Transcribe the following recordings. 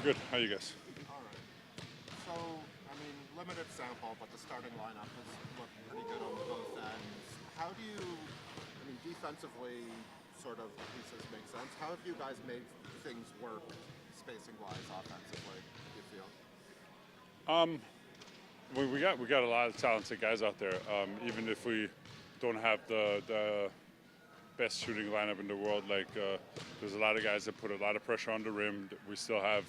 Good. How you guys? All right. So, I mean, limited sample, but the starting lineup has looked pretty good on both ends. How do you, I mean, defensively, sort of the pieces make sense. How have you guys made things work, spacing-wise, offensively? Do you feel? We got a lot of talented guys out there. Even if we don't have the best shooting lineup in the world, there's a lot of guys that put a lot of pressure on the rim. We still have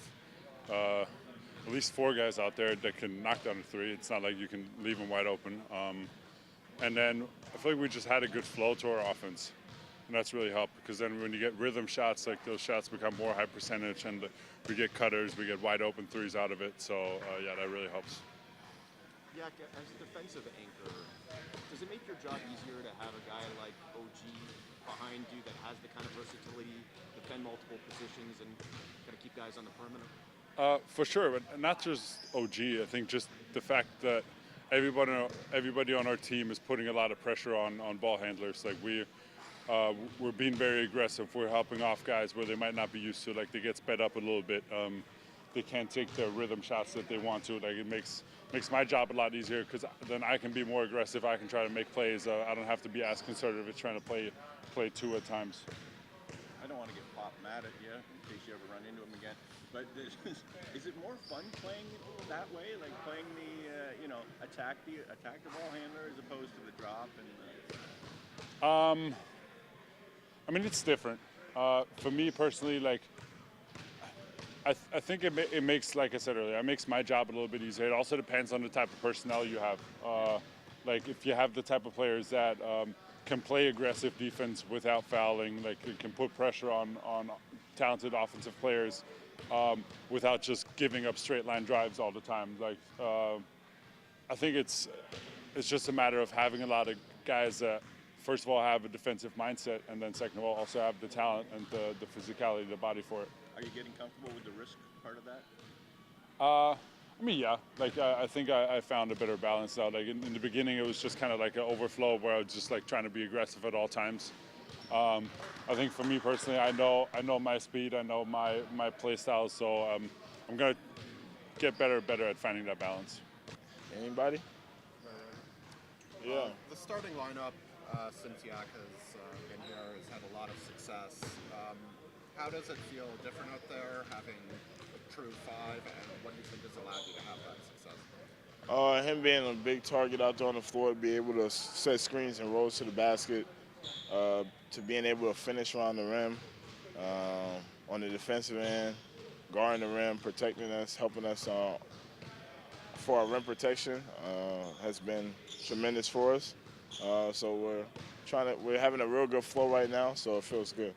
at least 4 guys out there that can knock down a three. It's not like you can leave them wide open. And then I feel like we just had a good flow to our offense. And that's really helped because then when you get rhythm shots, like those shots become more high percentage and we get cutters, we get wide open threes out of it. So, yeah, that really helps. Yeah, as a defensive anchor, does it make your job easier to have a guy like OG behind you that has the kind of versatility, defend multiple positions, and kind of keep guys on the perimeter? For sure, but not just OG. I think just the fact that everybody on our team is putting a lot of pressure on ball handlers. Like we're being very aggressive. We're helping off guys where they might not be used to. Like they get sped up a little bit. They can't take the rhythm shots that they want to. Like it makes my job a lot easier because then I can be more aggressive. I can try to make plays. I don't have to be as conservative as trying to play two at times. I don't want to get Pop mad at you in case you ever run into him again. But is it more fun playing that way, like playing the attack the ball handler as opposed to the drop and? I mean, it's different. For me personally, like. I think it makes, like I said earlier, it makes my job a little bit easier. It also depends on the type of personnel you have. Like if you have the type of players that can play aggressive defense without fouling, like can put pressure on talented offensive players without just giving up straight line drives all the time. Like I think it's just a matter of having a lot of guys that first of all have a defensive mindset, and then second of all also have the talent and the physicality, the body for it. Are you getting comfortable with the risk part of that? I mean, yeah. Like I think I found a better balance now. Like in the beginning, it was just kind of like an overflow where I was just like trying to be aggressive at all times. I think for me personally, I know my speed, I know my play style, so I'm gonna get better at finding that balance. Anybody? Yeah. The starting lineup since Yak has been here has had a lot of success. How does it feel different out there, having a true 5, and what do you think has allowed you to have that success? Him being a big target out there on the floor, be able to set screens and rolls to the basket, to being able to finish around the rim, on the defensive end, guarding the rim, protecting us, helping us for our rim protection has been tremendous for us. So we're having a real good flow right now, so it feels good.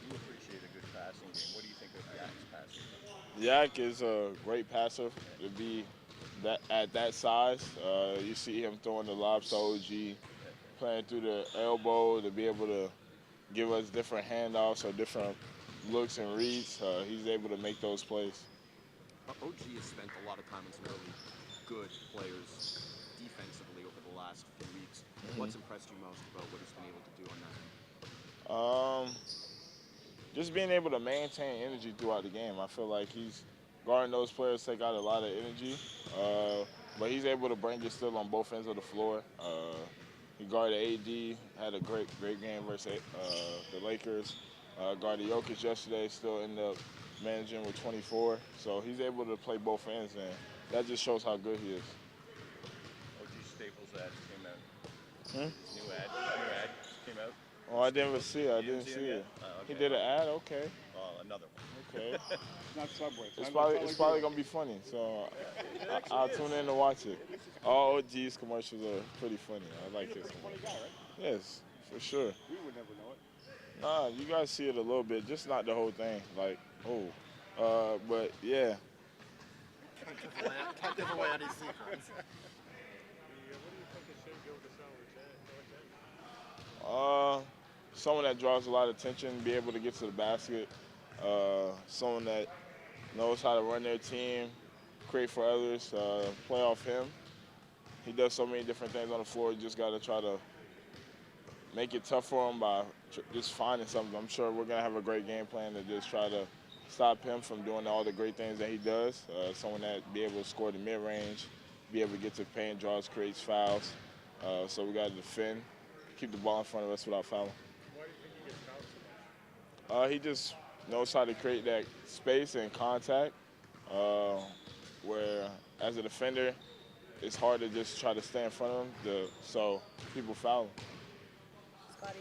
You appreciate a good passing game. What do you think of Yak's passing? Yak is a great passer to be at that size. You see him throwing the lobs to OG, playing through the elbow to be able to give us different handoffs or different looks and reads. He's able to make those plays. OG has spent a lot of time with some really good players defensively over the last few weeks. Mm-hmm. What's impressed you most about what he's been able to do on that end? Just being able to maintain energy throughout the game. I feel like he's guarding those players take out a lot of energy, but he's able to bring it still on both ends of the floor. He guarded AD, had a great game versus the Lakers. Guarded Jokic yesterday, still ended up managing with 24. So he's able to play both ends, and that just shows how good he is. OG Staples ad came out. Hmm? New ad came out. Oh, I didn't see it. I didn't see it. Oh, okay. He did an ad? Okay. Oh, another one. Okay. It's not Subway. It's probably going to be funny, so I'll tune in to watch it. All OG's commercials are pretty funny. I like his commercials. Funny guy, right? Yes, for sure. We would never know it. Nah, you guys see it a little bit, just not the whole thing. Like, but yeah. Can't give away any secrets. Someone that draws a lot of attention, be able to get to the basket. Someone that knows how to run their team, create for others, play off him. He does so many different things on the floor. You just got to try to make it tough for him by just finding something. I'm sure we're going to have a great game plan to just try to stop him from doing all the great things that he does. Someone that be able to score the mid-range, be able to get to the paint, draws, creates fouls. So we got to defend, keep the ball in front of us without fouling. Why do you think he gets fouled so much? He just knows how to create that space and contact, where as a defender, it's hard to just try to stay in front of him, so people foul him. Scottie,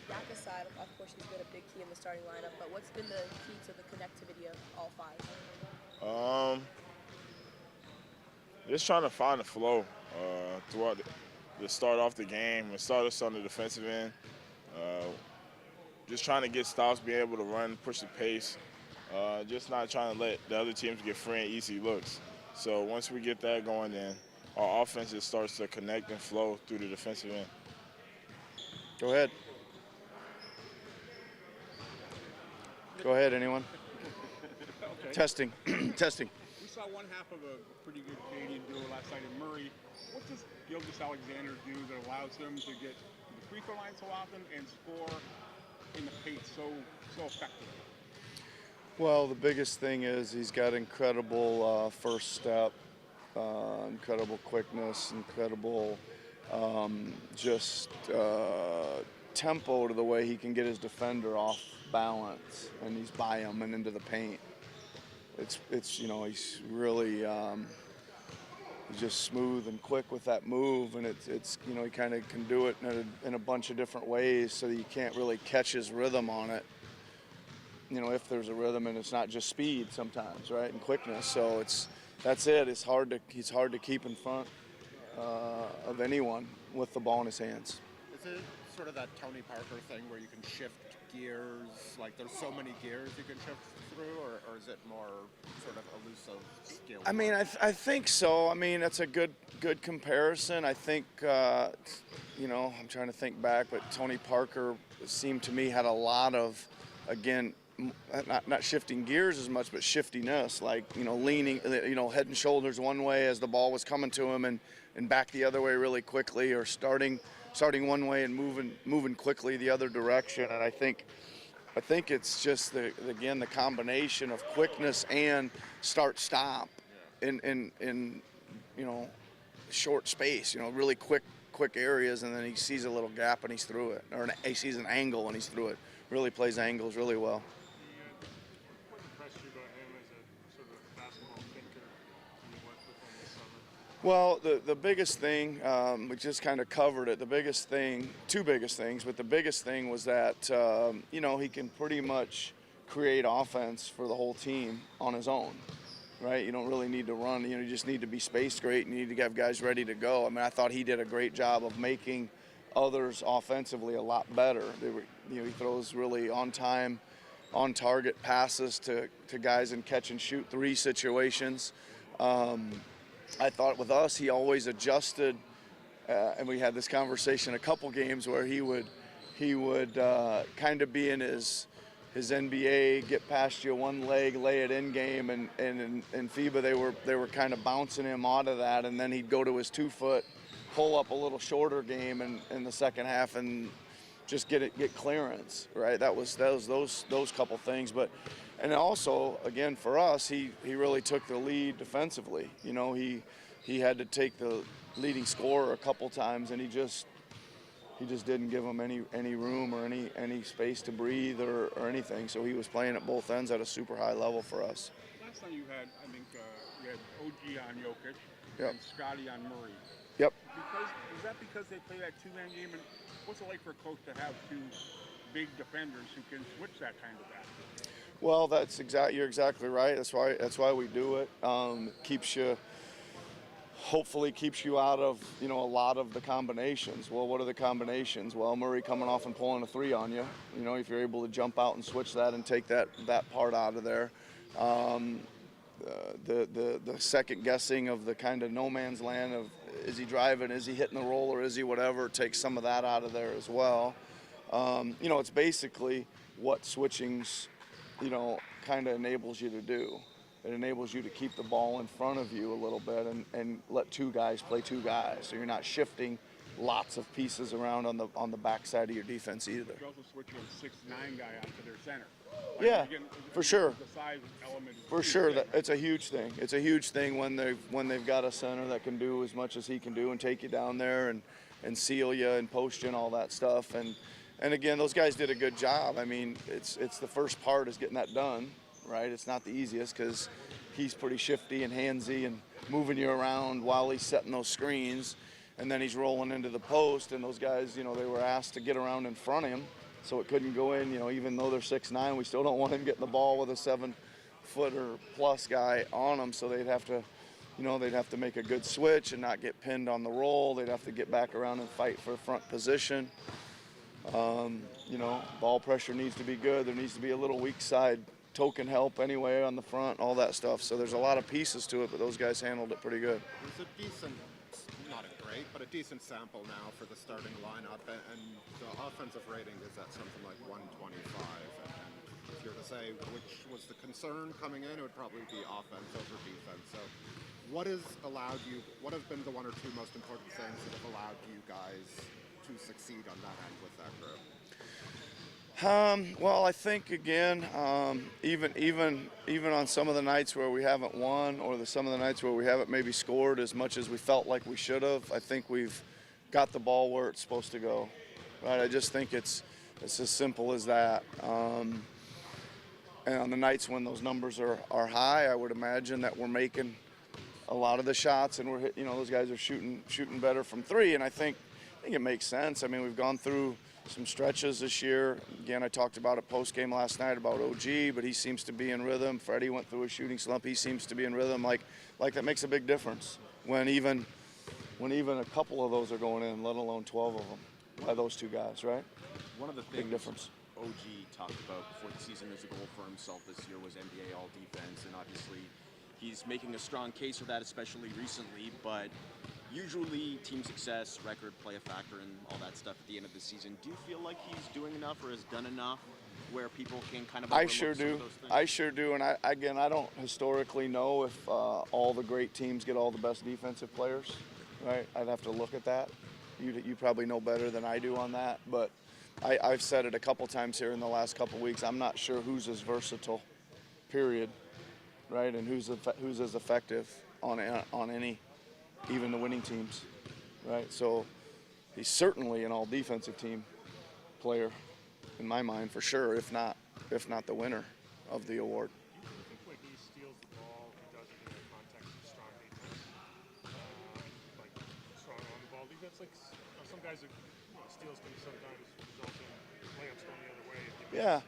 Yak aside, of course, he's been a big key in the starting lineup, but what's been the key to the connectivity of all five? Just trying to find the flow throughout the start off the game and start us on the defensive end. Just trying to get stops, being able to run, push the pace, just not trying to let the other teams get free and easy looks. So once we get that going, then our offense just starts to connect and flow through the defensive end. Go ahead. Go ahead, anyone. Okay. Testing. Testing. We saw one half of a pretty good Canadian duo last night in Murray. What does Gilgeous Alexander do that allows him to get to the free throw line so often and score in the paint so effectively? Well, the biggest thing is he's got incredible first step, incredible quickness, incredible tempo to the way he can get his defender off balance, and he's by him and into the paint. It's he's really he's just smooth and quick with that move, and it's he kind of can do it in a bunch of different ways, so that you can't really catch his rhythm on it. If there's a rhythm, and it's not just speed sometimes, right, and quickness. So that's it. He's hard to keep in front of anyone with the ball in his hands. Is it sort of that Tony Parker thing where you can shift gears, like there's so many gears you can shift through, or is it more sort of elusive skill? I mean, I think so. I mean, that's a good comparison. I think, I'm trying to think back, but Tony Parker seemed to me had a lot of, again, not shifting gears as much, but shiftiness, like, leaning, head and shoulders one way as the ball was coming to him and back the other way really quickly, or starting one way and moving quickly the other direction. And I think it's just the combination of quickness and start-stop in short space, really quick areas, and then he sees a little gap and he's through it, or he sees an angle and he's through it. Really plays angles really well. What impressed you about him as a sort of basketball thinker when you worked with him this summer? Well, the biggest thing, we just kind of covered it. Two biggest things, but the biggest thing was that, he can pretty much create offense for the whole team on his own, right? You don't really need to run. You just need to be spaced great, and you need to have guys ready to go. I mean, I thought he did a great job of making others offensively a lot better. He throws really on time, on target passes to guys in catch and shoot three situations. I thought with us, he always adjusted, and we had this conversation a couple games where he would kind of be in his NBA, get past you one leg, lay it in game, and in FIBA they were kind of bouncing him out of that, and then he'd go to his 2-foot, pull up a little shorter game in the second half and just get clearance, right? That was those couple things, and also again for us, he really took the lead defensively. He had to take the leading scorer a couple times, and he just didn't give him any room or any space to breathe or anything. So he was playing at both ends at a super high level for us. Last time you had, I think, you had OG on Jokic Yep. and Scottie on Murray. Yep. Is that because they play that two-man game? And what's it like for a coach to have two big defenders who can switch that kind of basket? Well, you're exactly right. That's why we do it. Hopefully keeps you out of a lot of the combinations. Well, what are the combinations? Well, Murray coming off and pulling a three on you. If you're able to jump out and switch that and take that part out of there. The second guessing of the kind of no man's land of, is he driving, is he hitting the roll, or is he whatever, takes some of that out of there as well. It's basically what switching's kind of enables you to do. It enables you to keep the ball in front of you a little bit and let two guys play two guys. So you're not shifting lots of pieces around on the backside of your defense either. You also switch from 6'9" guy out to their center. Yeah, Again, for sure. The size element is For huge, sure, right? it's a huge thing. It's a huge thing when they've got a center that can do as much as he can do and take you down there and seal you and post you and all that stuff. And again, those guys did a good job. I mean, it's the first part is getting that done, right? It's not the easiest because he's pretty shifty and handsy and moving you around while he's setting those screens. And then he's rolling into the post, and those guys, they were asked to get around in front of him so it couldn't go in. Even though they're 6'9", we still don't want him getting the ball with a 7-footer-plus guy on them, so they'd have to make a good switch and not get pinned on the roll. They'd have to get back around and fight for front position. Ball pressure needs to be good. There needs to be a little weak side token help anyway on the front, all that stuff. So there's a lot of pieces to it, but those guys handled it pretty good. There's a decent, not a great, but a decent sample now for the starting lineup, and the offensive rating is at something like 125. And if you're to say which was the concern coming in, it would probably be offense over defense. So what has been the one or two most important things that have allowed you guys to succeed on that end with that group? Well, I think again, even on some of the nights where we haven't won, or some of the nights where we haven't maybe scored as much as we felt like we should have, I think we've got the ball where it's supposed to go. Right? I just think it's as simple as that. And on the nights when those numbers are high, I would imagine that we're making a lot of the shots, and we're those guys are shooting better from three, and I think it makes sense. I mean, we've gone through some stretches this year. Again, I talked about it post-game last night about OG, but he seems to be in rhythm. Freddie went through a shooting slump. He seems to be in rhythm. Like that makes a big difference when even a couple of those are going in, let alone 12 of them by those two guys, right? One of the things Big difference. OG talked about before the season as a goal for himself this year was NBA All-Defense, and obviously he's making a strong case for that, especially recently, but usually team success, record play a factor, and all that stuff at the end of the season. Do you feel like he's doing enough or has done enough where people can kind of I overlook sure some of do. those things? I sure do. And I don't historically know if all the great teams get all the best defensive players, right? I'd have to look at that. You probably know better than I do on that. But I've said it a couple times here in the last couple weeks. I'm not sure who's as versatile, period, right? And who's as effective on any, even the winning teams, right? So he's certainly an all-defensive team player in my mind, for sure, if not the winner of the award. Do you think when he steals the ball, he does it in the context of strong defense? Like strong on the ball defense? Like some guys, steals can sometimes result in layups going the other way. Yeah,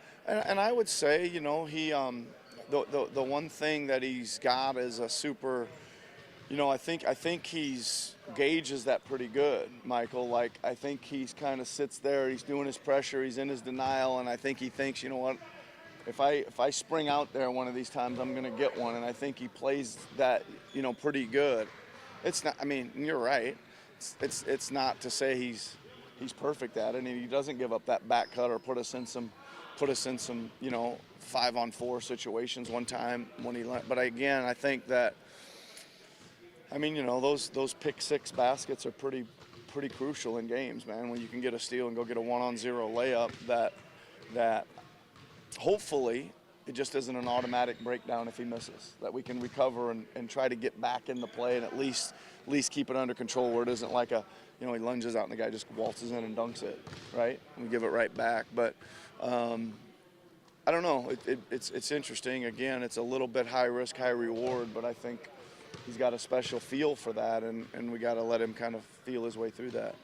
and I would say, he the one thing that he's got is a super. I think he's gauges that pretty good, Michael. Like, I think he's kind of sits there, he's doing his pressure, he's in his denial, and I think he thinks, you know what, if I spring out there one of these times, I'm going to get one, and I think he plays that, pretty good. It's not. I mean, you're right. It's not to say he's perfect at it, and he doesn't give up that back cut or put us in some 5-on-4 situations one time when he. But again, I think that. I mean, those pick six baskets are pretty crucial in games, man. When you can get a steal and go get a 1-on-0 layup, that hopefully it just isn't an automatic breakdown if he misses. That we can recover and try to get back in the play and at least keep it under control where it isn't like he lunges out and the guy just waltzes in and dunks it, right? And we give it right back. But I don't know. It's interesting. Again, it's a little bit high risk, high reward, but I think he's got a special feel for that, and we got to let him kind of feel his way through that.